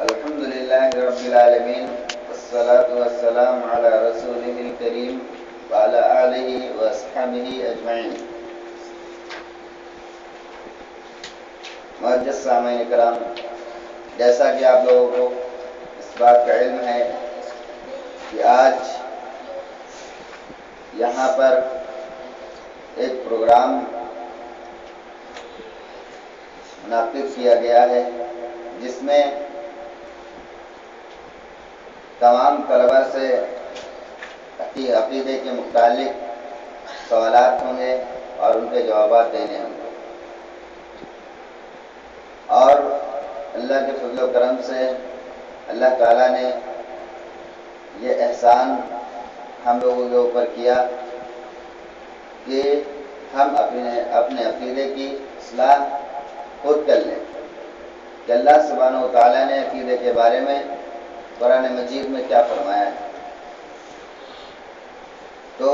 الحمد لله رب العالمين والصلاة والسلام على رسوله الكريم وعلى آله وأصحابه أجمعين. معزز سامعین کرام، جیسا کہ آپ لوگوں کو اس بات کا علم ہے کہ آج یہاں پر ایک پروگرام منعقد کیا گیا ہے جس میں تمام طلباء سے عقیدے کے متعلق سوالات ہوں گے اور ان کے جوابات دینے ہوں گے، اور اللہ کے فضل و کرم سے اللہ تعالیٰ نے یہ احسان ہم لوگوں کے اوپر کیا کہ ہم اپنے عقیدے کی اصلاح خود کر لیں کہ اللہ سبحانہ و تعالیٰ نے عقیدے کے بارے میں قرآن مجید میں کیا فرمایا ہے۔ تو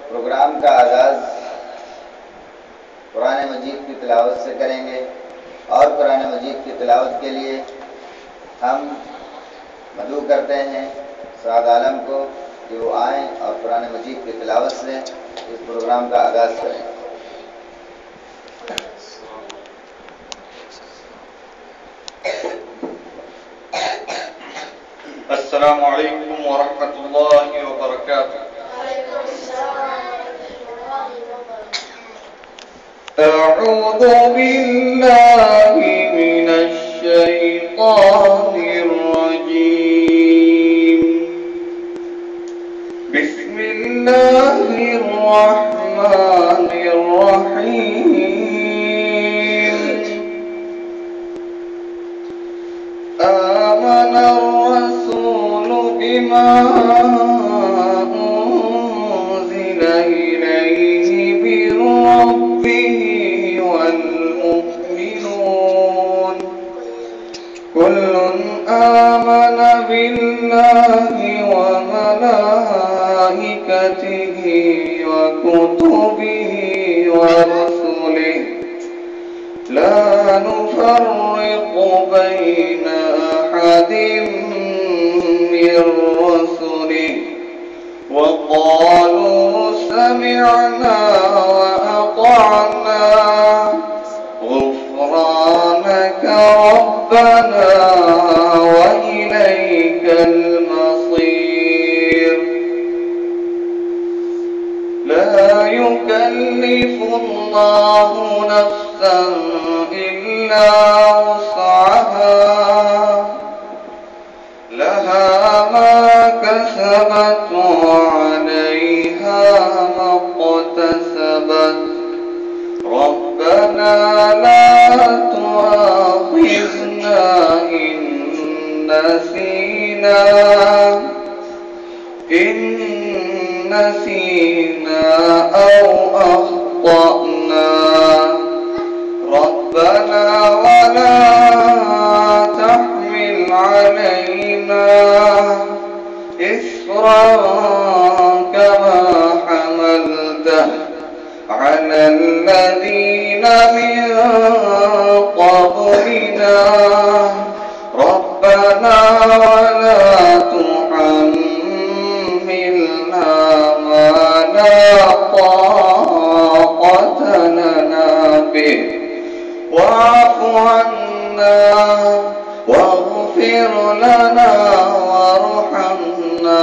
پروگرام کا آغاز قرآن مجید کی تلاوت سے کریں گے، اور قرآن مجید کی تلاوت کے لیے ہم مدعو کرتے ہیں سعد عالم کو کہ وہ آئیں اور قرآن مجید کی تلاوت سے اس پروگرام کا آغاز کریں۔ السلام علیکم ورحمۃ اللہ وبرکاتہ۔ اعوذ باللہ من الشیطان الرجیم، بسم اللہ الرحمن الرحیم۔ آمن الرسول بما أنزل إليه من ربه والمؤمنون كل آمن بالله وملائكته وكتبه ورسله لا نفرق بين أحد من رسله وقالوا سمعنا وأطعنا غفرانك ربنا وإليك المصير. لا يكلف الله نفسا إلا وسعها، لها ما كسبت وعليها ما اكتسبت. ربنا لا تؤاخذنا إن نسينا أو أخطأنا. ربنا ولا تحمل علينا إصرا كما حملته على الذين من قبلنا. ربنا ولا تحملنا ما لا طاقة لنا به واعف عنا واغفر لنا وارحمنا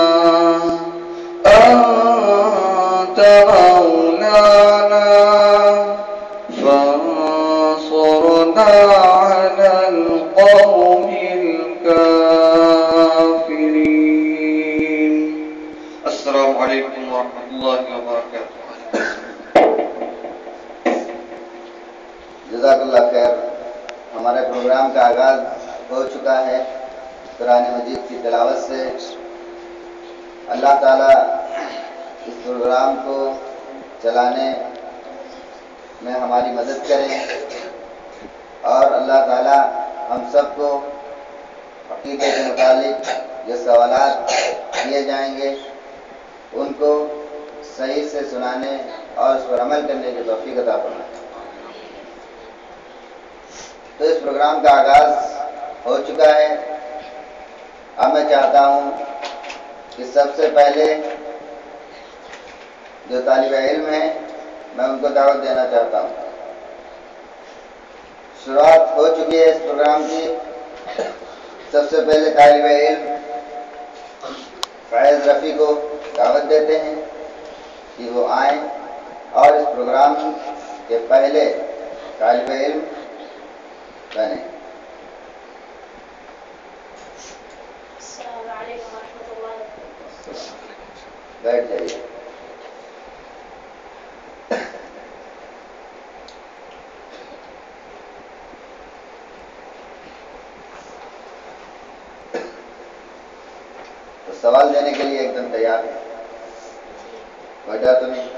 أنت مولانا فانصرنا على القوم الكافرين. السلام علیکم ورحمۃ اللہ وبرکاتہ۔ جزاک اللہ خیر۔ ہمارے پروگرام کا آغاز ہو چکا ہے قرآن مجید کی تلاوت سے۔ اللہ تعالیٰ اس پروگرام کو چلانے میں ہماری مدد کریں، اور اللہ تعالیٰ ہم سب کو عقیدے کے متعلق جو سوالات کیے جائیں گے ان کو صحیح سے سنانے اور اس پر عمل کرنے کی توفیق عطا فرمائے۔ تو اس پروگرام کا آغاز ہو چکا ہے۔ اب میں چاہتا ہوں کہ سب سے پہلے جو طالب علم ہیں میں ان کو دعوت دینا چاہتا ہوں. شروعات ہو چکی ہے اس پروگرام کی. سب سے پہلے طالب علم فیض رفیع کو دعوت دیتے ہیں کہ وہ آئیں اور اس پروگرام کے پہلے طالب علم بنیں. السلام علیکم ورحمۃ اللہ وبرکاتہ. بیٹھ جائیے. تو سوال دینے کے لیے ایک دم تیار ہے. کوئی ڈر تو نہیں,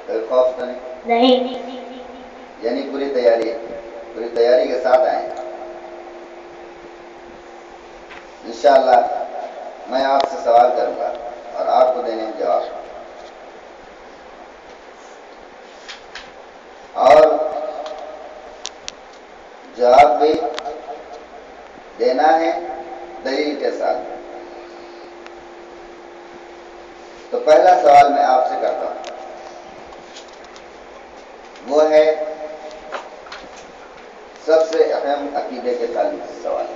کوئی خوف تو نہیں, یعنی پوری تیاری ہے, پوری تیاری کے ساتھ آئیں. انشاءاللہ میں آپ سے سوال کروں گا اور آپ کو دینے میں جواب, اور جواب بھی دینا ہے دلیل کے ساتھ. تو پہلا سوال میں آپ سے کرتا ہوں, وہ ہے سب سے اہم عقیدے کے تعلق سے سوال.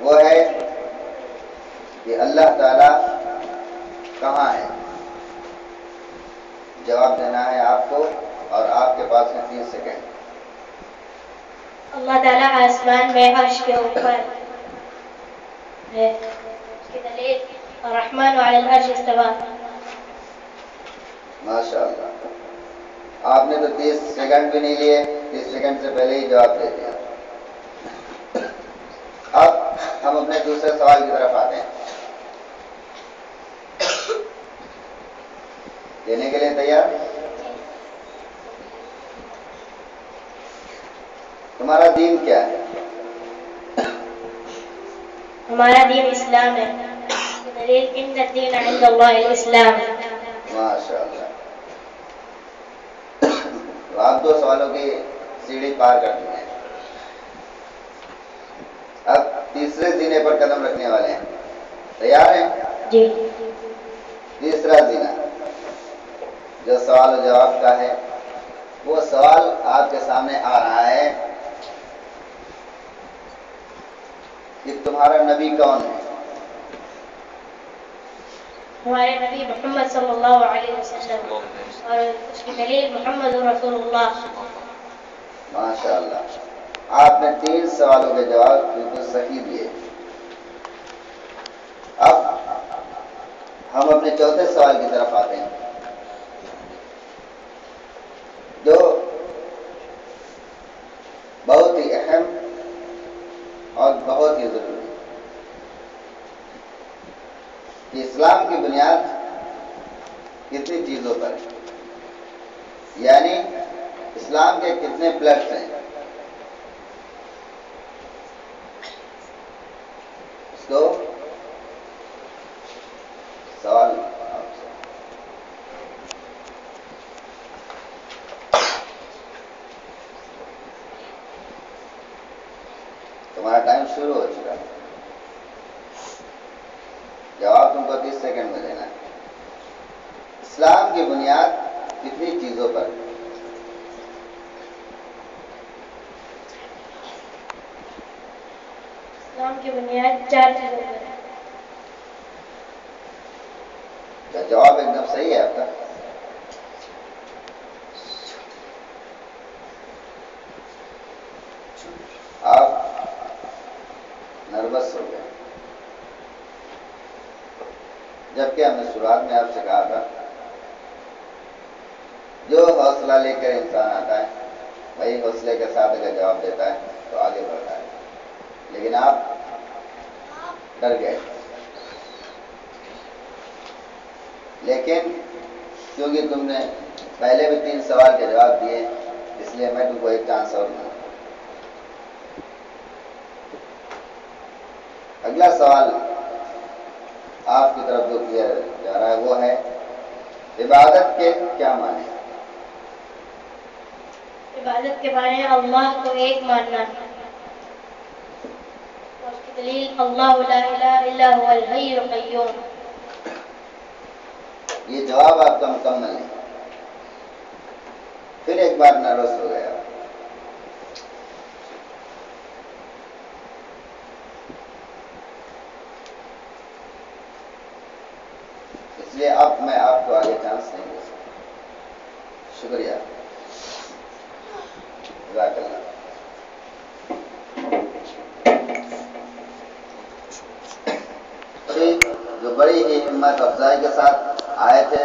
وہ ہے کہ اللہ تعالی کہاں ہے. جواب دینا ہے آپ کو اور آپ کے پاس میں 30 سیکنڈ. اللہ تعالیٰ آسمان میں عرش کے اوپر ہے. اس کی دلیل الرحمن علی العرش استویٰ. ماشاءاللہ, آپ نے تو 30 سیکنڈ بھی نہیں لیے, 30 سیکنڈ سے پہلے ہی جواب دے دیا. اب ہم اپنے دوسرے سوال کی طرف آتے ہیں. دینے کے لیے تیار؟ تمہارا دین کیا ہے؟ ہمارا دین اسلام ہے. دلیل ان الدین عند اللہ الاسلام. ماشاءاللہ. تو آپ 2 سوالوں کی سیڑھی پار کر چکے ہیں. اب تیسرے زینے پر قدم رکھنے والے ہیں. تیار ہیں؟ جی. تیسرا زینہ جو سوال و جواب کا ہے, وہ سوال آپ کے سامنے آ رہا ہے کہ تمہارا نبی کون ہے؟ ہمارے نبی محمد صلی اللہ علیہ وسلم, اور اس کی دلیل محمد رسول اللہ. ماشاءاللہ, آپ نے 3 سوالوں کے جواب بالکل صحیح دیے. اب ہم اپنے چوتھے سوال کی طرف آتے ہیں, جو بہت ہی اہم اور بہت ہی ضروری ہے کہ اسلام کی بنیاد کتنی چیزوں پر ہے, یعنی اسلام کے کتنے پلٹس ہیں. اس کو سوال آپ سے. تمہارا ٹائم شروع ہو چکا ہے. جواب تم کو 30 سیکنڈ میں دینا ہے. اسلام کی بنیاد کتنی چیزوں پر ہے؟ اسلام کی بنیاد 4 چیزوں پر ہے. جواب ایک دم صحیح ہے آپ کا. آپ نروس ہو گئے, جبکہ ہم نے شروعات میں آپ سے کہا تھا جو حوصلہ لے کر انسان آتا ہے وہی حوصلے کے ساتھ اگر جواب دیتا ہے تو آگے بڑھتا ہے. لیکن آپ ڈر گئے. لیکن کیونکہ تم نے پہلے بھی 3 سوال کے جواب دیے, اس لیے میں تم کو ایک چانس اور دوں. اگلا سوال آپ کی طرف جو کیا جا رہا ہے وہ ہے عبادت کے کیا معنی ہیں؟ عبادت کے بارے میں اللہ کو ایک ماننا. اور اس کی دلیل اللہ لا الہ الا هو الحی القیوم. یہ جواب آپ کا مکمل ہے. پھر ایک بار نروس ہو گیا. اس لیے اب میں آپ کو آگے چانس نہیں دے سکتا. شکریہ. جزاک اللہ. جو بڑی ہی ہمت افزائی کے ساتھ آئے تھے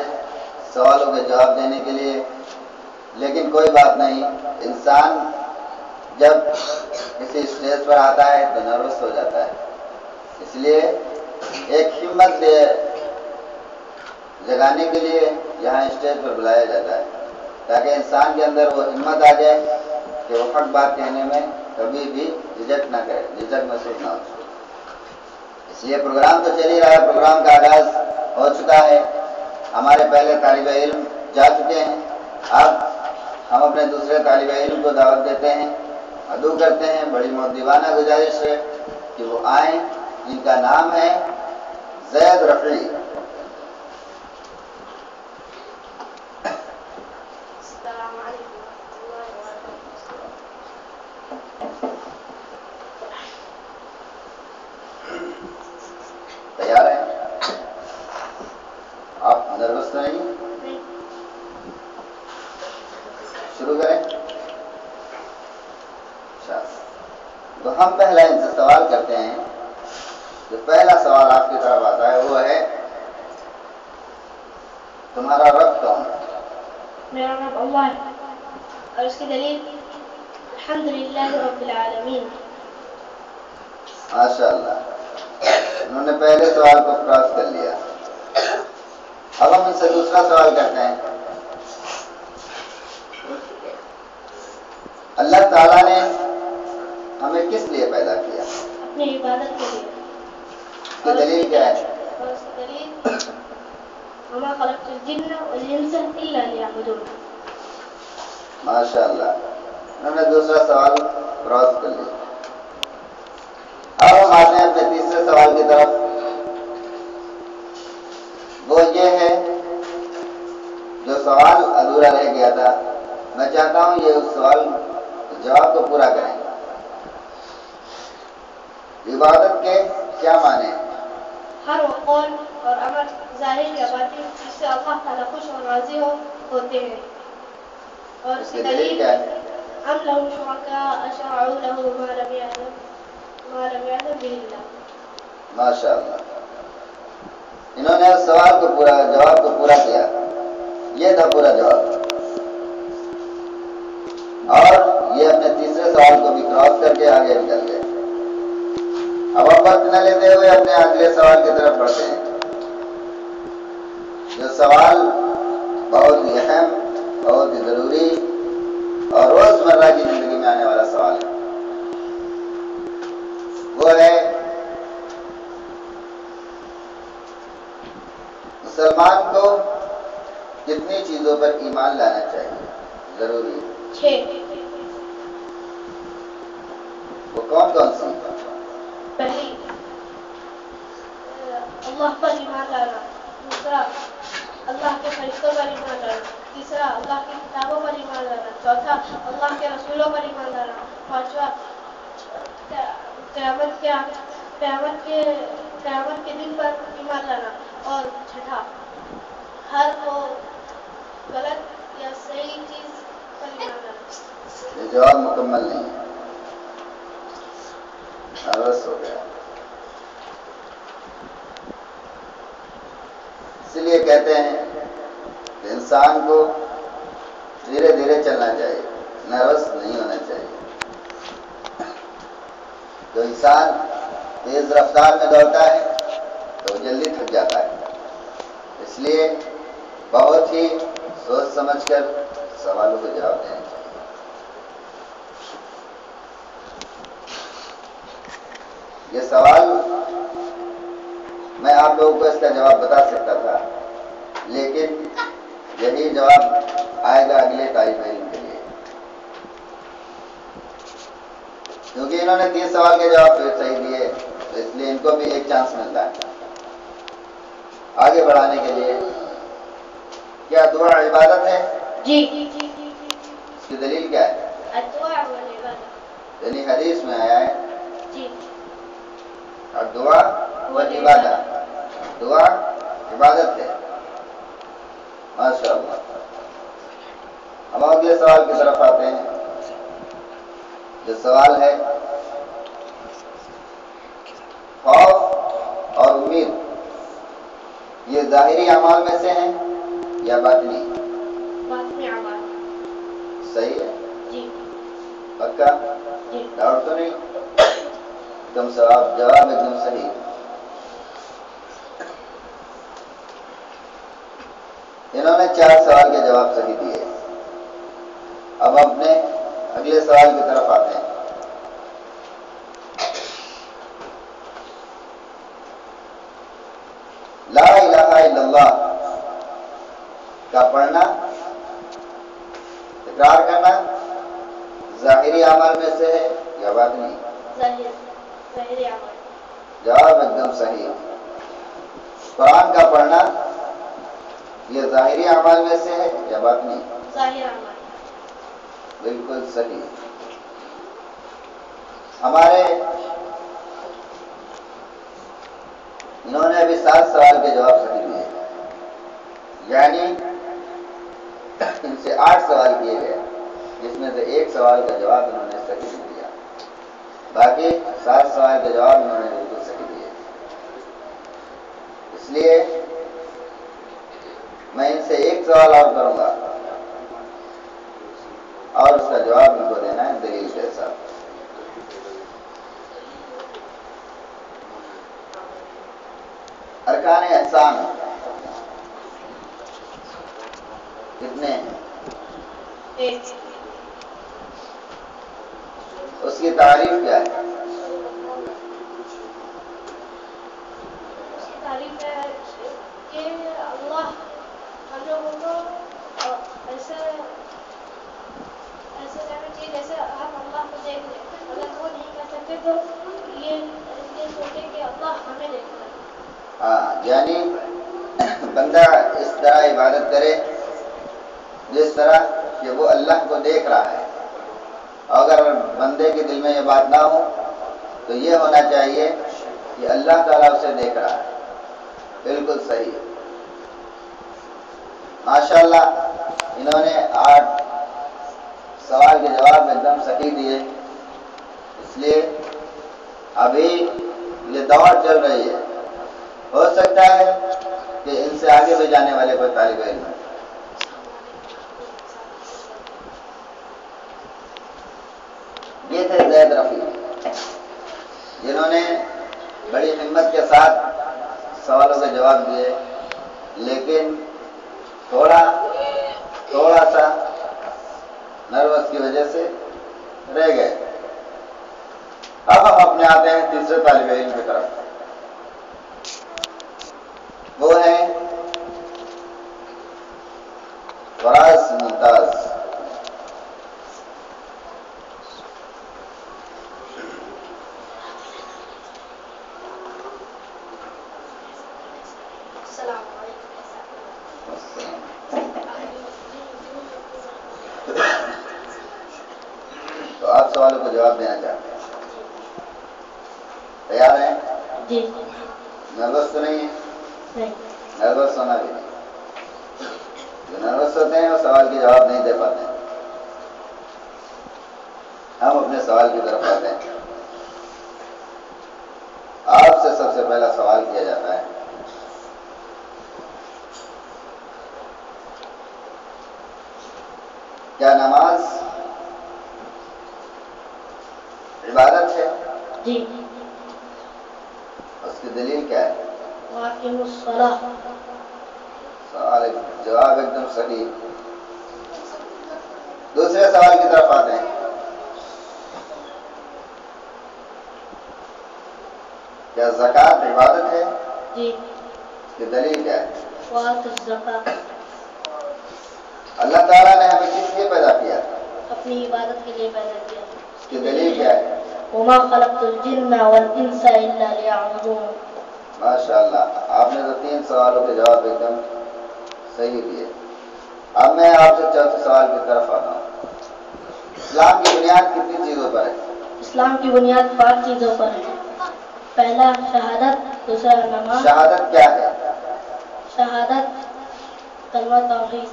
سوالوں کے جواب دینے کے لیے، لیکن کوئی بات نہیں، انسان جب کسی اسٹیج پر آتا ہے تو نروس ہو جاتا ہے. اس لیے ایک ہمت جگانے کے لیے یہاں اسٹیج پر بلایا جاتا ہے، تاکہ انسان کے اندر وہ ہمت آ جائے کہ وہ حق بات کہنے میں کبھی بھی جھجک نہ کرے، جھجک محسوس نہ ہو. اس لیے پروگرام تو چل ہی رہا ہے. پروگرام کا آغاز ہو چکا ہے. ہمارے پہلے طالب علم جا چکے ہیں. اب ہم اپنے دوسرے طالب علم کو دعوت دیتے ہیں، ادعو کرتے ہیں. بڑی مؤدبانہ گزارش ہے کہ وہ آئیں، جن کا نام ہے زید رفیع. السلام علیکم ورحمۃ اللہ وبرکاتہ. تیار ہیں؟ آپ نروس تو نہیں؟ شروع کریں. تو ہم پہلا ان سے سوال کرتے ہیں. جو پہلا سوال آپ کی طرف آتا ہے وہ ہے تمہارا رب کون ہے؟ میرا رب اللہ ہے، اور اس کی دلیل الحمدللہ رب العالمین. ماشاء اللہ. انہوں نے پہلے سوال کو کراس کر لیا. اب ہم ان سے دوسرا سوال کرتے ہیں. اللہ تعالیٰ نے ہمیں کس لیے پیدا کیا؟ اپنی عبادت کے لیے. اس کی دلیل کیا ہے؟ اور اس کی دلیل وما خلقت الجن والانس الا ليعبدون. ماشاء اللہ. انہوں نے دوسرا سوال کراس کر لیا. اب ہم آتے ہیں اپنے تیسرے سوال کی طرف. وہ یہ ہے جو سوال ادھورا رہ گیا تھا. میں چاہتا ہوں یہ اس سوال جواب کو پورا کریں. عبادت کے کیا معنی ہیں؟ ہر وہ قول اور عمل ظاہر یا باطن جس سے اللہ تعالیٰ خوش اور راضی ہوتے ہیں. اور اس کی دلیل کیا ہے؟ ام لهم شركاء شرعوا له ما لم يأذن به الله. ماشاء اللہ. انہوں نے اس سوال کو جواب کو پورا کیا. یہ تھا پورا جواب. اور یہ اپنے تیسرے سوال کو بھی کراس کر کے آگے نکل گئے. اب ہم وقت نہ لیتے ہوئے اپنے اگلے سوال کی طرف بڑھتے ہیں. جو سوال بہت ہی اہم، بہت ہی ضروری اور روزمرہ کی زندگی میں آنے والا سوال ہے. وہ ہے مسلمان کو کتنی چیزوں پر ایمان لانا چاہیے؟ ضروری ہے. 6. وہ کون کون سی؟ پہلی اللہ پر ایمان لانا. دوسرا اللہ کے فرشتوں پر ایمان لانا. تیسرا اللہ کی کتابوں پر ایمان لانا. چوتھا اللہ کے رسولوں پر ایمان لانا. پانچواں قیامت کے دن پر ایمان لانا. اور چھٹا ہر وہ غلط یا صحیح چیز پر ایمان لانا. یہ جواب مکمل نہیں ہے. نروس ہو گیا. اسی لیے کہتے ہیں کہ انسان کو دھیرے دھیرے چلنا چاہیے، نروس نہیں ہونا چاہیے. جو انسان تیز رفتار میں دوڑتا ہے تو وہ جلدی تھک جاتا ہے. اس لیے بہت ہی سوچ سمجھ کر سوالوں کو جواب دینا چاہیے. یہ سوال میں آپ لوگوں کو اس کا جواب بتا سکتا تھا، لیکن یہی جواب آئے گا اگلے طالب علم کے لیے. کیونکہ انہوں نے 30 سوال کے جواب پھر صحیح دیے تو اس لیے ان کو بھی ایک چانس ملتا ہے آگے بڑھانے کے لیے۔ کیا دعا عبادت ہے؟ جی۔ اس کی دلیل کیا ہے؟ الدعاء والعبادة۔ یعنی حدیث میں آیا ہے جی۔ الدعا والعبادہ، دعا عبادت ہے۔ ماشاء اللہ۔ ہم اگلے سوال کی طرف آتے ہیں۔ جو سوال ہے خوف اور امید یہ ظاہری اعمال میں سے ہیں یا باطنی؟ باطنی اعمال۔ صحیح ہے؟ جی۔ پکا؟ جی۔ ڈاؤٹ تو نہیں؟ ایک دم جواب ایک دم صحیح۔ انہوں نے 4 سوال کے جواب صحیح دیے۔ اب اپنے اگلے سوال کی طرف آتے ہیں۔ لا الہ الا اللہ کا پڑھنا، تکرار کرنا ظاہری اعمال میں سے ہے یا باطنی؟ ظاہری اعمال۔ جواب ایک دم صحیح۔ قرآن کا پڑھنا یہ ظاہری اعمال میں سے ہے یا باطنی؟ ظاہری اعمال۔ بالکل صحیح۔ ہمارے انہوں نے ابھی 7 سوال کے جواب صحیح دیے، یعنی ان سے 8 سوال کیے گئے جس میں سے 1 سوال کا جواب انہوں نے صحیح نہیں دیا، باقی 7 سوال کے جواب انہوں نے بالکل صحیح دیے۔ اس لیے میں ان سے 1 سوال اور کروں گا اور اس کا جواب ان کو دینا ہے دلیل کے ساتھ۔ ارکان احسان کتنے ہیں؟ 1۔ اس کی تعریف کیا ہے؟ اس کی تعریف ہے کہ اللہ ہم لوگوں کو ایسے کرنا چاہیے جیسے ہم اللہ کو دیکھ لیں، اگر وہ نہیں کر سکتے تو یہ سوچیں کہ اللہ ہمیں دیکھ رہا ہے۔ ہاں، یعنی بندہ اس طرح عبادت کرے جس طرح کہ وہ اللہ کو دیکھ رہا ہے، اور اگر بندے کے دل میں یہ بات نہ ہو تو یہ ہونا چاہیے کہ اللہ تعالیٰ اسے دیکھ رہا ہے۔ بالکل صحیح۔ ماشاءاللہ انہوں نے 8 سوال کے جواب ایک دم صحیح دیے، اس لیے ابھی یہ دوڑ چل رہی ہے، ہو سکتا ہے کہ ان سے آگے بھی جانے والے کوئی طالب علم ہے۔ یہ تھے زید رفیع، جنہوں نے بڑی ہمت کے ساتھ سوالوں کے جواب دیے، لیکن تھوڑا سا نروس کی وجہ سے رہ گئے۔ اب ہم اپنے آتے ہیں تیسرے طالب علم کی طرف، وہ ہیں فراز ممتاز۔ السلام علیکم۔ تو آپ سوالوں کو جواب دینا چاہتے ہیں؟ تیار ہیں؟ جی۔ نروس تو نہیں ہے؟ نہیں۔ نروس ہونا بھی نہیں۔ جو نروس ہوتے ہیں وہ سوال کے جواب نہیں دے پاتے ہیں۔ ہم اپنے سوال کی طرف آتے ہیں۔ آپ سے سب سے پہلا سوال کیا جاتا ہے، کیا نماز عبادت ہے؟ جی۔ اس کی دلیل کیا ہے؟ واقعی الصلاۃ۔ سوال جواب ایک دم صحیح۔ دوسرے سوال کی طرف آتے ہیں، کیا زکوٰۃ عبادت ہے؟ جی۔ اس کی دلیل کیا ہے؟ واقعی الزکوٰۃ۔ اللہ تعالیٰ نے ہمیں کس لیے پیدا کیا؟ اپنی عبادت کے لیے پیدا کیا۔ اس کی دلیل کیا ہے؟ وما خلقت الجن والانس الا ليعبدون. ماشاء اللہ، آپ نے تو 3 سوالوں کے جواب ایک دم صحیح دیے. اب میں آپ سے چوتھے سوال کی طرف آتا ہوں. اسلام کی بنیاد کتنی چیزوں پر ہے؟ اسلام کی بنیاد 5 چیزوں پر ہے. پہلا شہادت، دوسرا نماز. شہادت کیا ہے؟ شہادت کلمہ توحید.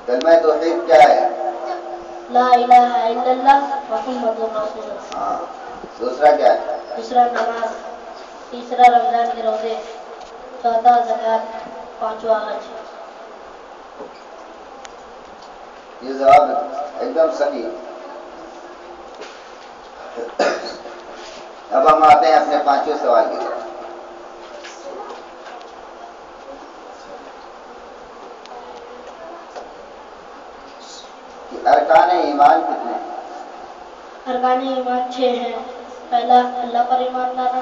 کلمہ توحید کیا ہے؟ لا الہ الا اللہ محمد رسول اللہ. ہاں. دوسرا کیا ہے؟ دوسرا نماز. تیسرا رمضان کے روزے. چوتھا زکوٰۃ. پانچواں حج. یہ جواب ایک دم صحیح. اب ہم آتے ہیں اپنے 5ویں سوال کی طرف. ارکان ایمان کتنے ہیں؟ ارکان ایمان 6 ہیں. پہلا اللہ پر ایمان لانا.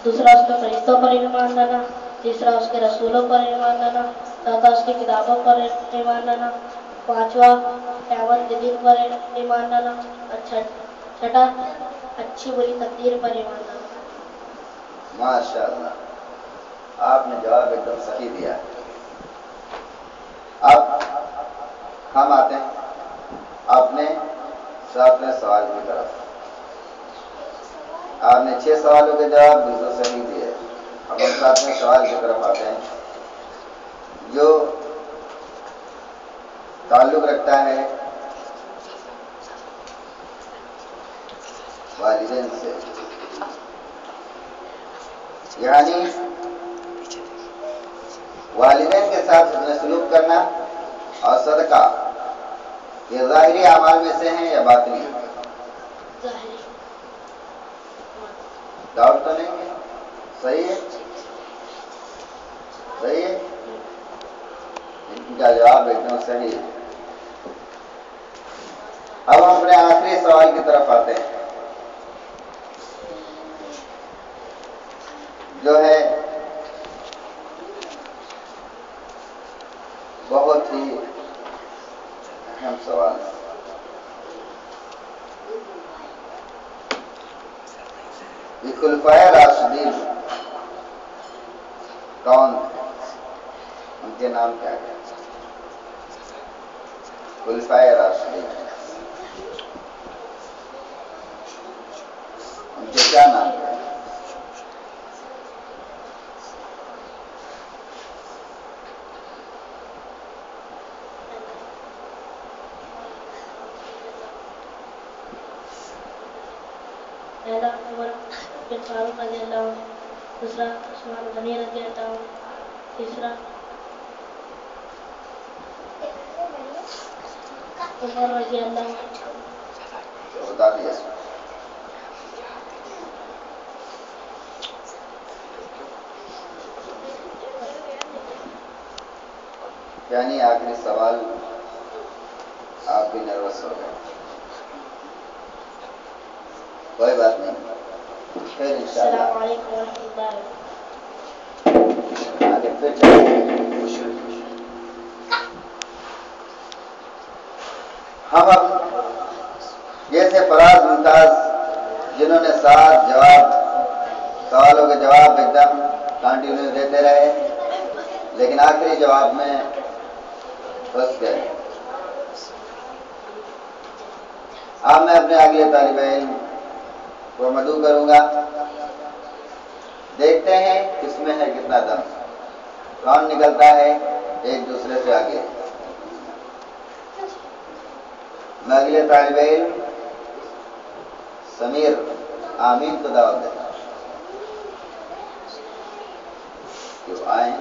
دوسرا اس کے فرشتوں پر ایمان لانا. تیسرا اس کے رسولوں پر ایمان لانا. چوتھا اس کی کتابوں پر ایمان لانا. پانچواں قیامت کے دن پر ایمان لانا. چھٹا اچھی بری تقدیر پر ایمان لانا. ماشاء اللہ، آپ نے جواب ایک دم صحیح دیا. اب ہم آتے ہیں اپنے 7ویں سوال کی طرف. آپ نے 6 سوالوں کے جواب بالکل صحیح دیے. اب ہم 7ویں سوال کی طرف آتے ہیں جو تعلق رکھتا ہے والدین سے، یعنی والدین کے ساتھ حسن سلوک کرنا اور صدقہ. یہ ظاہری اعمال میں سے ہیں یا باطنی؟ ظاہری. ڈاؤٹ تو نہیں ہے؟ صحیح ہے؟ صحیح ہے؟ ان کا جواب ایک دم صحیح ہے. اب ہم اپنے آخری سوال کی طرف آتے ہیں جو ہے بہت ہی اہم سوال. یہ خلفائے راشدین کون تھے؟ ان کے نام کیا ہے؟ خلفائے راشدین ان کے کیا نام ہے؟ پہلا عمر بن فاروق رضی اللہ عنہ. دوسرا عثمان غنی رضی اللہ عنہ. تیسرا عمر رضی اللہ عنہ. بتا دیا. یعنی آخری سوال آپ بھی نروس ہو گئے. کوئی بات نہیں، پھر انشاءاللہ السلام علیکم ورحمۃ اللہ. آگے پھر چلیں. ہم اب یہ سے فراز ممتاز جنہوں نے 7 سوالوں کے جواب ایک دم کنٹینیو دیتے رہے لیکن آخری جواب میں پھنس گئے. اب میں اپنے اگلے طالب علم کو مدعو کروں گا. دیکھتے ہیں کس میں ہے کتنا دم، کون نکلتا ہے ایک دوسرے سے آگے. میں اگلے طالب علم سمیر آمین کو دعوت دیتا ہوں کہ آئیں.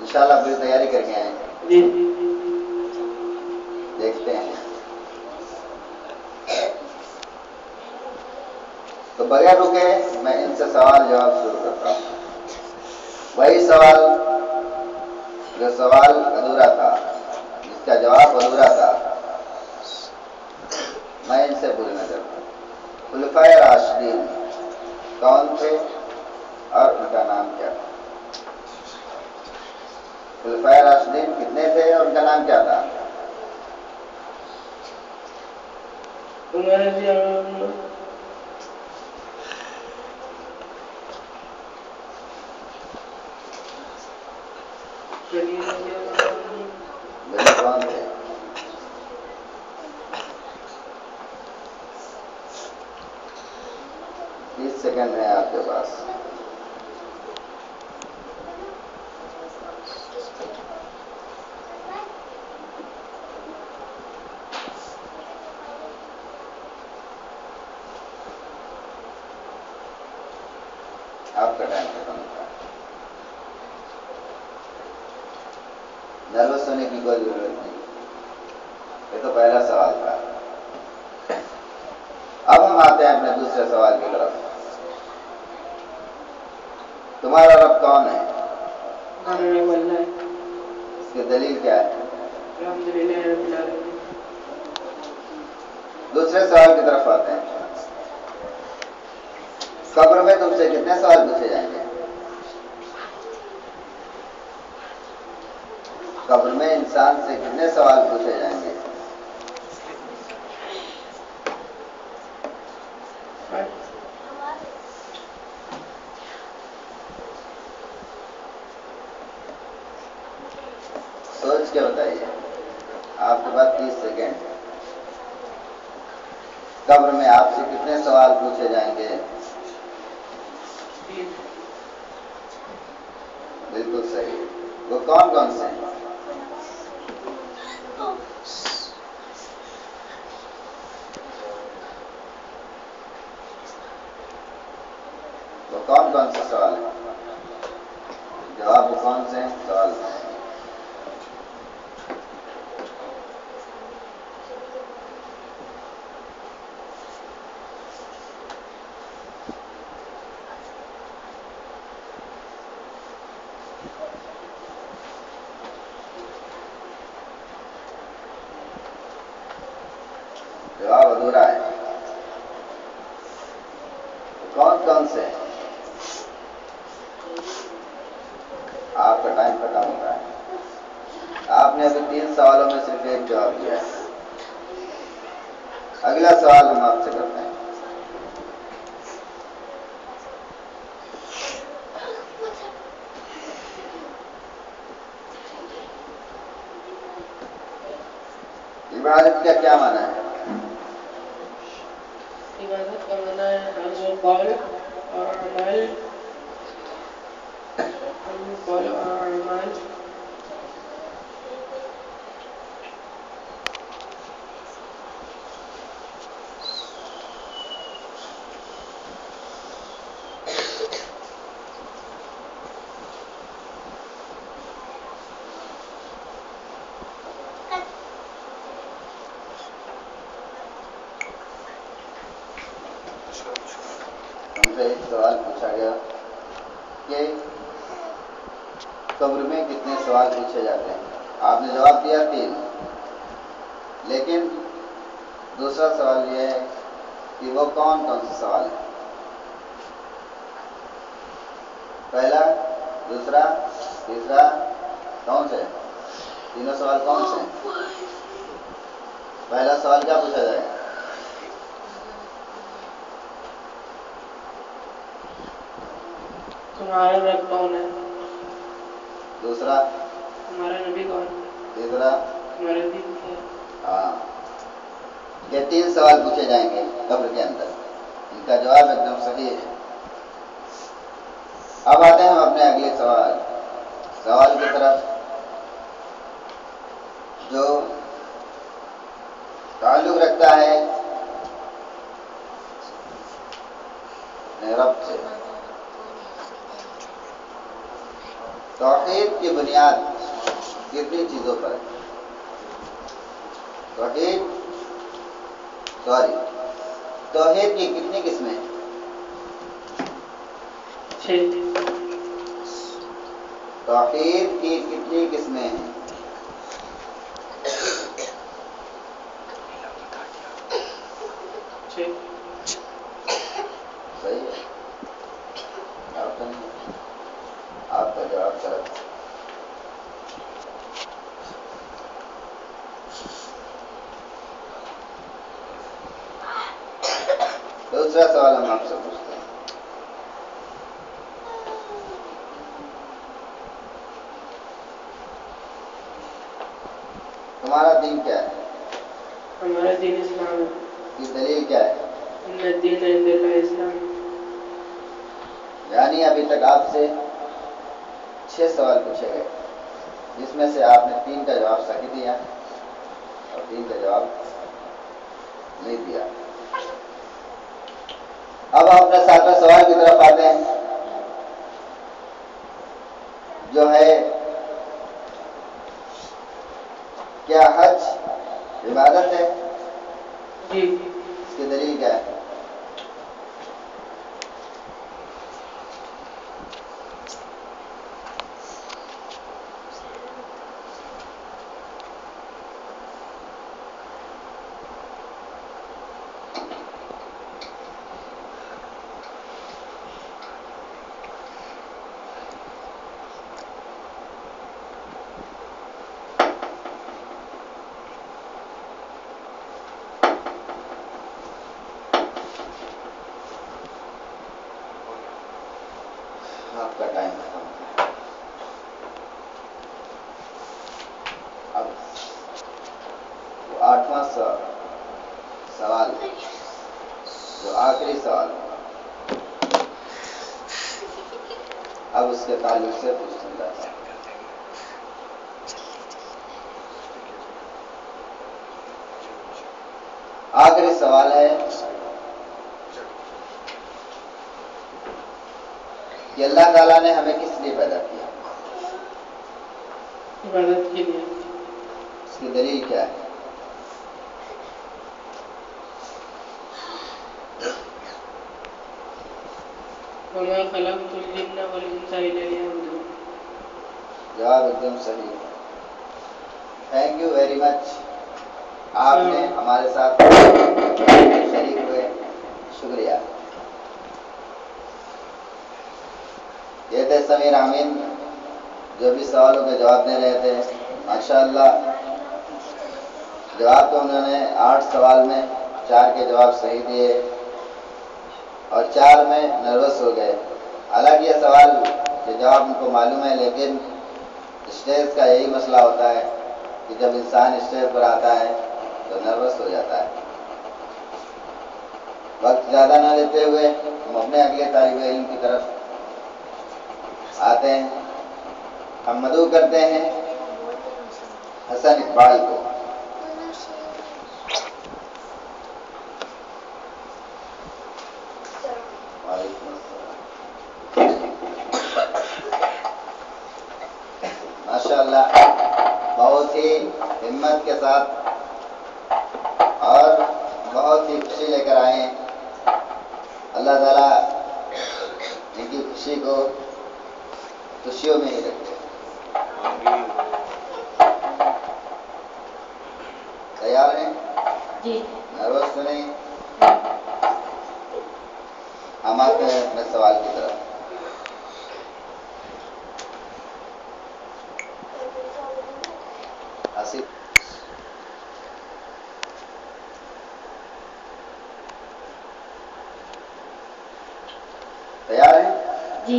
انشاءاللہ پوری تیاری کر کے آئیں. دیکھتے ہیں. تو بغیر رکے میں ان سے سوال جواب شروع کرتا ہوں. وہی سوال جو سوال ادھورا تھا، جس کا جواب ادھورا تھا، میں ان سے پوچھنا چاہتا ہوں. خلفائے راشدین کون تھے اور ان کا نام کیا تھا؟ خلفائے راشدین کتنے تھے اور ان کا نام کیا تھا؟ عمر رضی اللہ عنہ، علی رضی اللہ عنہ، وہی کون تھے؟ 30 سیکنڈ ہے آپ کے پاس. آپ کا ٹائم ختم ہوتا ہے. نروس ہونے کی کوئی ضرورت نہیں. یہ تو پہلا سوال تھا. اب ہم آتے ہیں اپنے دوسرے سوال کی طرف. تمہارا رب کون ہے؟ ہمارا رب اللہ ہے. اس کی دلیل کیا ہے؟ الحمدللہ رب العالمین. دوسرے سوال کی طرف آتے ہیں. قبر میں تم سے کتنے سوال پوچھے جائیں گے؟ قبر میں انسان سے کتنے سوال پوچھے جائیں گے؟ سوچ کے بتائیے. آپ کے پاس 30 سیکنڈ. قبر میں آپ سے کتنے سوال پوچھے جائیں گے؟ بالکل صحیح. وہ کون کون سے ہیں؟ وہ کون کون سے سوال ہیں؟ جواب وہ کون سے ہیں؟ سوال جواب ادھورا ہے. کون کون سے ہیں؟ آپ کا ٹائم ختم ہوتا ہے. آپ نے ابھی 3 سوالوں میں صرف ایک جواب دیا ہے. اگلا سوال ہم آپ سے کرتے ہیں. عبادت کا کیا معنی ہے؟ عبادت کا معنی ہے حضر قول اور اعمال. قول اور اعمال. ہم سے ایک سوال پوچھا گیا کہ قبر میں کتنے سوال پوچھے جاتے ہیں. آپ نے جواب دیا 3. لیکن دوسرا سوال یہ ہے کہ وہ کون کون سے سوال ہیں؟ پہلا، دوسرا، تیسرا کون سے؟ تینوں سوال کون سے ہیں؟ پہلا سوال کیا پوچھا جائے گا؟ تمہارا رب کون ہے؟ دوسرا، تمہارا نبی کون ہے؟ تیسرا، تمہارا دین کیا ہے؟ ہاں، یہ 3 سوال پوچھے جائیں گے قبر کے اندر. ان کا جواب ایک دم صحیح ہے. اب آتے ہیں ہم اپنے اگلے سوال کی طرف جو تعلق رکھتا ہے رب سے. توحید کی بنیاد کتنی چیزوں پر ہے؟ توحید کی کتنی قسمیں ہیں؟ 6. توحید کی کتنی قسمیں ہیں؟ 6. صحیح ہے. کا جواب غلط ہے۔ دوسرا سوال ہم آپ سے پوچھتے ہیں، تمہارا دین کیا ہے؟ ہمارا دین اسلام ہے۔ اس کی دلیل کیا ہے؟ ان الدین عند اللہ اسلام۔ یعنی ابھی تک آپ سے 6 سوال پوچھے گئے، جس میں سے آپ نے 3 کا جواب صحیح دیا اور 3 کا جواب نہیں دیا۔ اب ہم اپنے 7ویں سوال کی طرف آتے ہیں، جو ہے کیا حج عبادت ہے؟ جی۔ اس کی دلیل کیا ہے؟ آپ کا ٹائم ختم ہو گیا۔ اب وہ 8واں سوال جو آخری سوال ہوگا، اب اس کے تعلق سے پوچھنا چاہتا ہوں۔ آخری سوال ہے کہ اللہ تعالیٰ نے ہمیں کس لیے پیدا کیا؟ عبادت کے لیے۔ اس کی دلیل کیا ہے؟ وما خلقت الجن والانس الا ليعبدون۔ جواب ایک دم صحیح ہے۔ تھینک یو ویری مچ، آپ نے ہمارے ساتھ شریک ہوئے، شکریہ۔ یہ تھے سمیر امین، جو بھی سوالوں کے جواب دے رہے تھے۔ ماشاءاللہ جواب تو انہوں نے 8 سوال میں 4 کے جواب صحیح دیے اور 4 میں نروس ہو گئے۔ حالانکہ یہ سوال کے جواب ان کو معلوم ہے، لیکن اسٹیج کا یہی مسئلہ ہوتا ہے کہ جب انسان اسٹیج پر آتا ہے تو نروس ہو جاتا ہے۔ وقت زیادہ نہ لیتے ہوئے ہم اپنے اگلے طالب علم کی طرف آتے ہیں۔ ہم مدعو کرتے ہیں حسن اقبال کو۔ وعلیکم السلام۔ ماشاءاللہ بہت ہی ہمت کے ساتھ اور بہت ہی خوشی لے کر آئے ہیں۔ اللہ تعالیٰ ان کی خوشی کو خوشیوں میں ہی رکھے۔ تیار ہیں؟ جی۔ نروس تو نہیں؟ ہم آتے ہیں اپنے سوال کی طرف۔ آصف، تیار ہیں؟ جی۔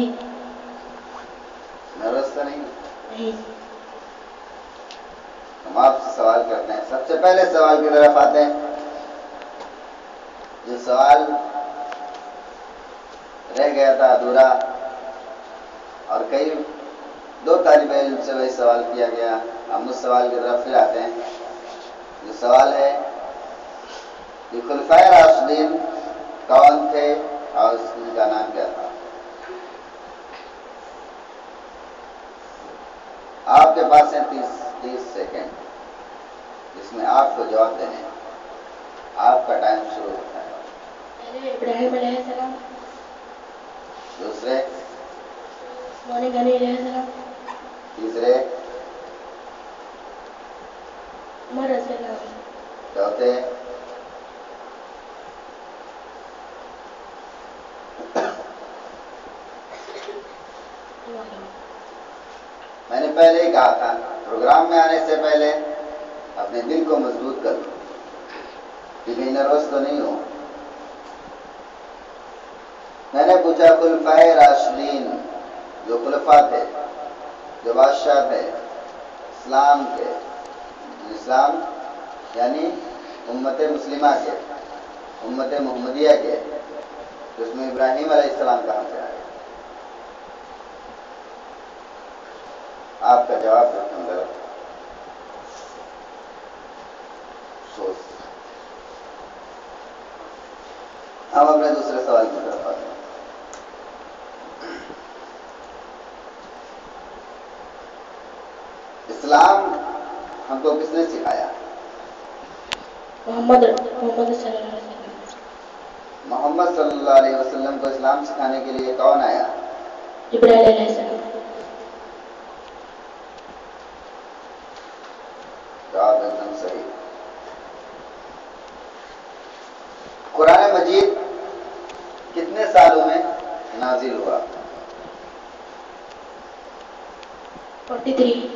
نروس تو نہیں؟ نہیں۔ ہم آپ سے سوال کرتے ہیں۔ سب سے پہلے سوال کی طرف آتے ہیں، جو سوال رہ گیا تھا ادھورا اور کئی 2 طالب علم سے وہی سوال کیا گیا۔ ہم اس سوال کی طرف پھر آتے ہیں۔ جو سوال ہے کہ خلفائے راشدین کون تھے اور ان کا نام کیا تھا؟ آپ کے پاس ہیں 30 سیکنڈ، جس میں آپ کو جواب دینے ہیں۔ آپ کا ٹائم شروع ہوتا ہے۔ پہلے ابراہیم علیہ السلام، دوسرے، مولانا غنی علیہ السلام، تیسرے، عمر رضی اللہ عنہ، چوتھے، میں نے پہلے ہی کہا تھا پروگرام میں آنے سے پہلے اپنے دل کو مضبوط کر لو کہ کہیں نروس تو نہیں ہو. میں نے پوچھا خلفائے راشدین جو خلفاء تھے، جو بادشاہ تھے اسلام کے، اسلام یعنی امت مسلمہ کے، امت محمدیہ کے، جس میں ابراہیم علیہ السلام کہاں سے آئے؟ آپ کا جواب رکھیں ذرا سوچ. ہم اپنے دوسرے سوال کی طرف آتے ہیں. اسلام ہم کو کس نے سکھایا؟ محمد صلی اللہ علیہ وسلم. محمد صلی اللہ علیہ وسلم کو اسلام سکھانے کے لیے کون آیا؟ جبرائیل علیہ السلام. جواب ایک دم صحیح. قرآن مجید کتنے سالوں میں نازل ہوا؟ 43.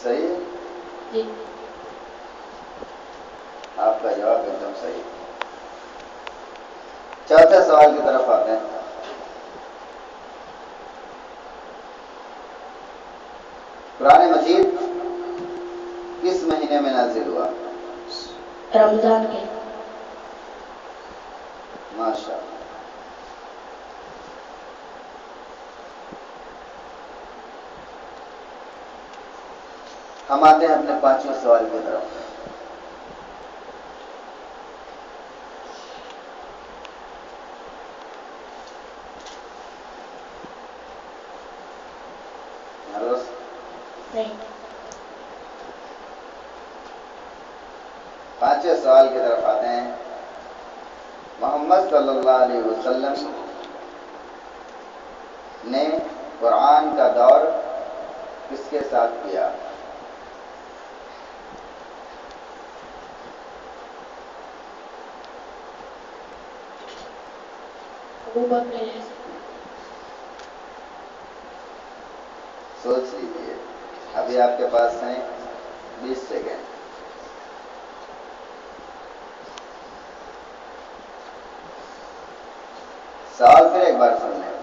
صحیح. جی. آپ کا جواب ایک دم صحیح. چوتھے سوال کی طرف آتے ہیں. قرآن مجید کس مہینے میں نازل ہوا؟ رمضان کے. ماشاء اللہ. ہم آتے ہیں اپنے پانچویں سوال کی طرف. پانچویں سوال کی طرف آتے ہیں. محمد صلی اللہ علیہ وسلم نے قرآن کا دور کس کے ساتھ کیا؟ سوچ لیجیے، ابھی آپ کے پاس ہیں 20 سیکنڈ. سوال پھر ایک بار سن لیں.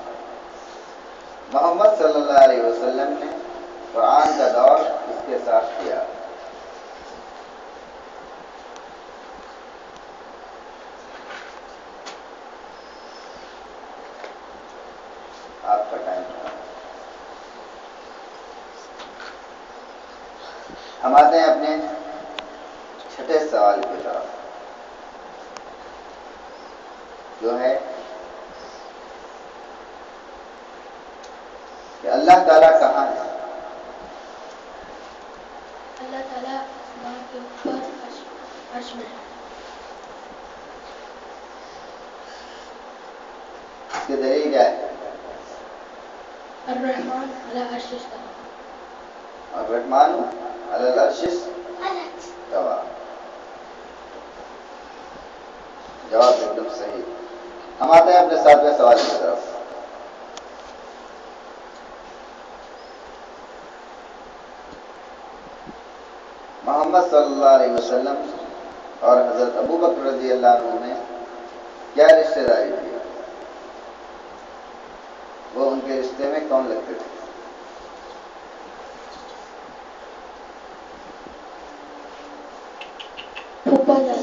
محمد صلی اللہ علیہ وسلم نے قرآن کا دور کس کے ساتھ کیا؟ آپ کا ٹائم. ہم آتے ہیں اپنے چھٹے سوال کی طرف جو ہے کہ اللہ تعالیٰ کہاں ہے؟ اللہ تعالیٰ آسمان کے اوپر عرش میں ہے. اس کی دلیل کیا ہے؟ الرحمن علی عرش استوى. الرحمن علی العرش استوى. جواب ایک دم صحیح. ہم آتے ہیں اپنے ساتویں سوال کی طرف. محمد صلی اللہ علیہ وسلم اور حضرت ابو بکر رضی اللہ عنہ میں کیا رشتہ داری تھی؟ وہ ان کے رشتے میں کون لگتے تھے؟ پھوپھا جان.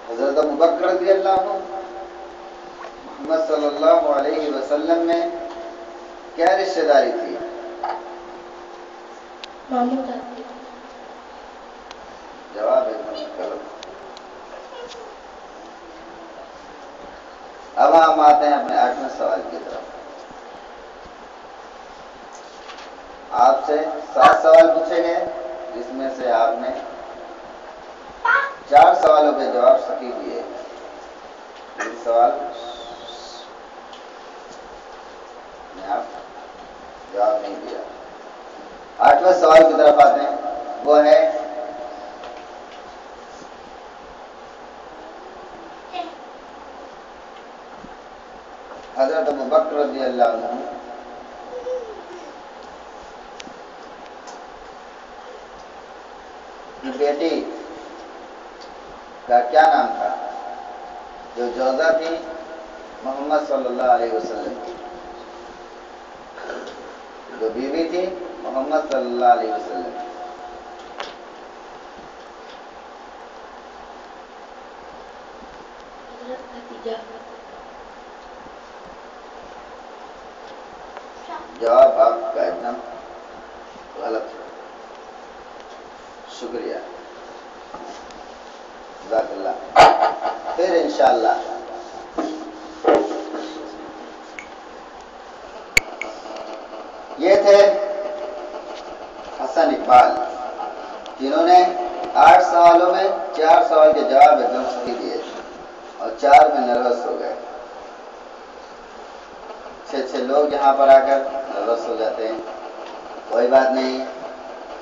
حضرت ابو بکر رضی اللہ عنہ محمد صلی اللہ علیہ وسلم میں کیا رشتہ داری تھی؟ ماموں جان. جواب ایک دم غلط. اب ہم آتے ہیں اپنے 8ویں سوال کی طرف. آپ سے 7 سوال پوچھے گئے جس میں سے آپ نے 4 سوالوں کے جواب صحیح دیے. ایک سوال نے آپ جواب نہیں دیا. 8ویں سوال کی طرف آتے ہیں. وہ ہے حضرت ابو بکر رضی اللہ عنہ کی بیٹی کا کیا نام تھا جو جوزہ تھی محمد صلی اللہ علیہ وسلم کی، جو بیوی تھی محمد صلی اللہ علیہ وسلم. جواب آپ کا ایک دم غلط ہے. شکریہ، جزاک اللہ. پھر انشاءاللہ یہ تھے حسن اقبال، جنہوں نے 8 سوالوں میں 4 سوال کے جواب ایک دم صحیح دیے اور 4 میں نروس ہو گئے. 6 لوگ یہاں پر آ کر نروس ہو جاتے ہیں. کوئی بات نہیں،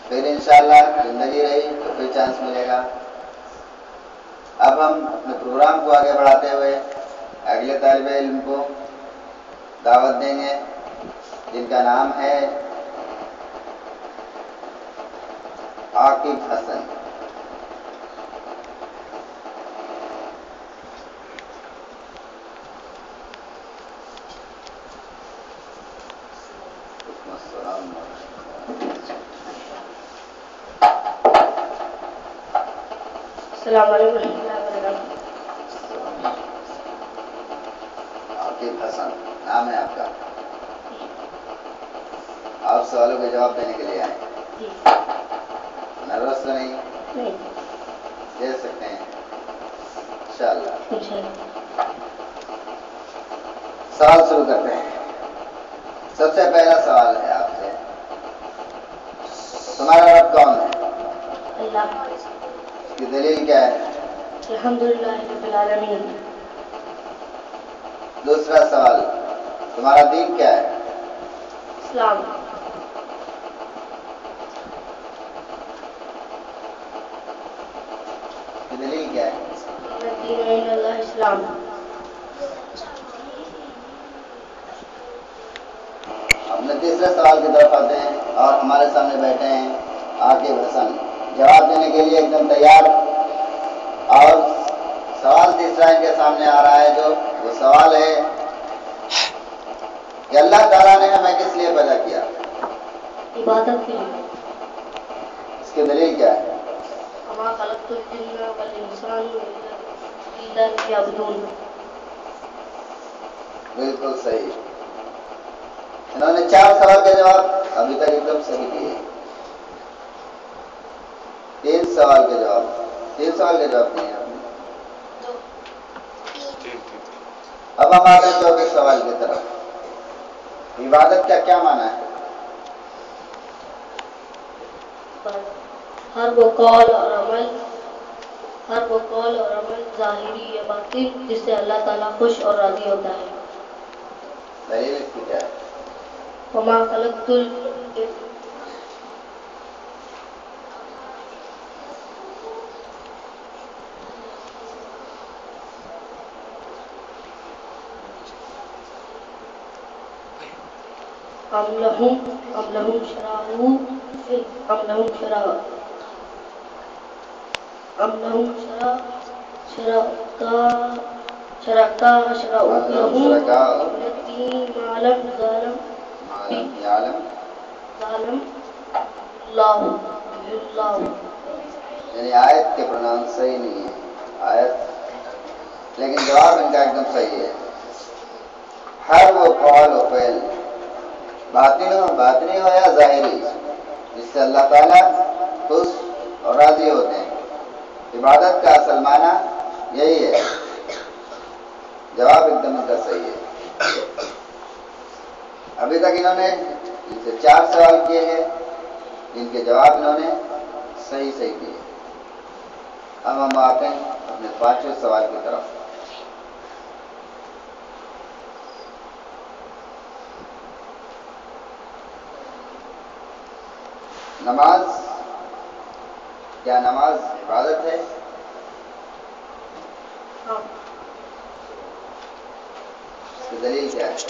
پھر انشاءاللہ زندگی رہی تو پھر چانس ملے گا. اب ہم اپنے پروگرام کو آگے بڑھاتے ہوئے اگلے طالب علم کو دعوت دیں گے، جن کا نام ہے عاقب حسن. السلام علیکم ورحمۃ اللہ وبرکاتہ. عاقب حسن نام ہے آپ کا. آپ سوالوں کے جواب دینے کے لیے آئے. جی نروس تو نہیں؟ نہیں دے سکتے ہیں انشاءاللہ. سوال شروع کرتے ہیں. سب سے پہلا سوال ہے آپ سے، تمہارا رب کون ہے؟ اللہ. اس کی دلیل کیا ہے؟ الحمدللہ رب العالمین. دوسرا سوال، تمہارا دین کیا ہے؟ اسلام. اس کی دلیل کیا ہے؟ الدین عند اللہ اسلام. اپنے تیسرے سوال کی طرف آتے ہیں اور ہمارے سامنے بیٹھے ہیں عاقب حسن، جواب دینے کے لیے ایک دم تیار. اور سوال تیسرا ان کے سامنے آ رہا ہے، جو وہ سوال ہے کہ اللہ تعالیٰ نے ہمیں کس لیے پیدا کیا؟ عبادت کے لیے. اس کی دلیل کیا ہے؟ وما خلقت الجن والانس الا ليعبدون. بالکل صحیح. انہوں نے 4 سوال کے جواب ابھی تک ایک دم صحیح دیے. 3 سوال کے جواب دیے آپ نے. اب ہم آتے ہیں 24 سوال کی طرف. عبادت کا کیا معنی ہے؟ ہر وہ قول اور عمل ظاہری یا باطن جس سے اللہ تعالیٰ خوش اور راضی ہوتا ہے. دلیل اس کی کیا ہے؟ وما خلقت ام لہم شرکاء شرعوا لهم من الدين ما لم يعلم اللہ. یعنی آیت کے پروناؤنس صحیح نہیں ہے آیت، لیکن جواب ان کا ایک دم صحیح ہے. ہر وہ قول و فعل باطنی ہو یا ظاہری جس سے اللہ تعالیٰ خوش اور راضی ہوتے ہیں. عبادت کا اصل معنی یہی ہے. جواب ایک دم ان کا صحیح ہے. ابھی تک انہوں نے ان سے 4 سوال کیے ہیں جن کے جواب انہوں نے صحیح دیے. اب ہم آتے ہیں اپنے 5ویں سوال کی طرف. نماز کیا نماز عبادت ہے؟ ہاں اس کی دلیل کیا ہے؟ اس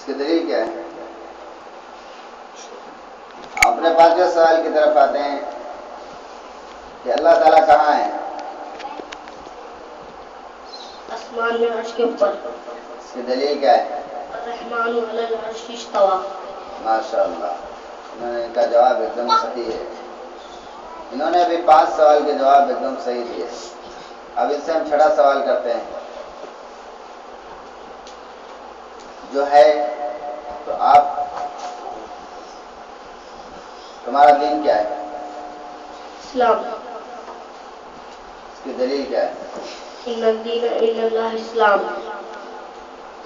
کی دلیل کیا ہے؟ اپنے پاس جو سوال کی طرف آتے ہیں کہ اللہ تعالیٰ کہاں ہے؟ آسمان میں عرش کے اوپر. اس کی دلیل کیا ہے؟ الرحمن علی العرش استوى. ماشاء اللہ، انہوں نے ان کا جواب ایک دم صحیح ہے. انہوں نے ابھی 5 سوال کے جواب ایک دم صحیح دیے. اب اس سے ہم 6واں سوال کرتے ہیں جو ہے تو آپ تمہارا دین کیا ہے؟ اسلام. اس کی دلیل کیا ہے؟ ان الدین عند اللہ اسلام.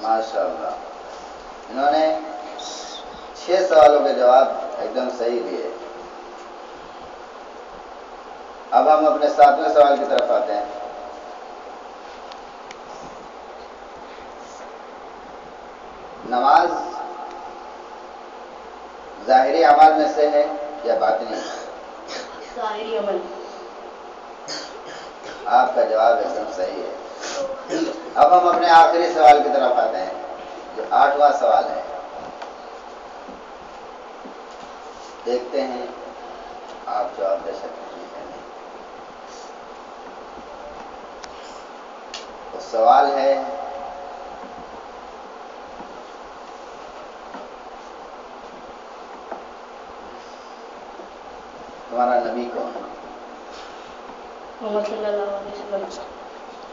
ماشاء اللہ، انہوں نے 6 سوالوں کے جواب ایک دم صحیح دیے. اب ہم اپنے 7ویں سوال کی طرف آتے ہیں. نماز ظاہری اعمال میں سے ہے یا باطنی؟ ظاہری عمل. آپ کا جواب ایک دم صحیح ہے. اب ہم اپنے آخری سوال کی طرف آتے ہیں جو 8واں سوال ہے. دیکھتے ہیں آپ جواب دے سکتے ہیں یا نہیں. تو سوال ہے تمہارا نبی کون ہے؟ محمد صلی اللہ علیہ وسلم.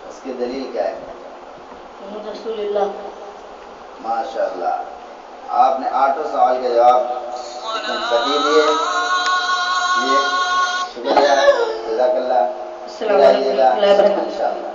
اس کی دلیل کیا ہے؟ محمد رسول اللہ. ماشاء اللہ، آپ نے 8 سوال کے جواب ایک دم صحیح دیے. یہ شکریہ، جزاک اللہ. السلام علیکم ورحمۃ اللہ وبرکاتہ. انشاءاللہ.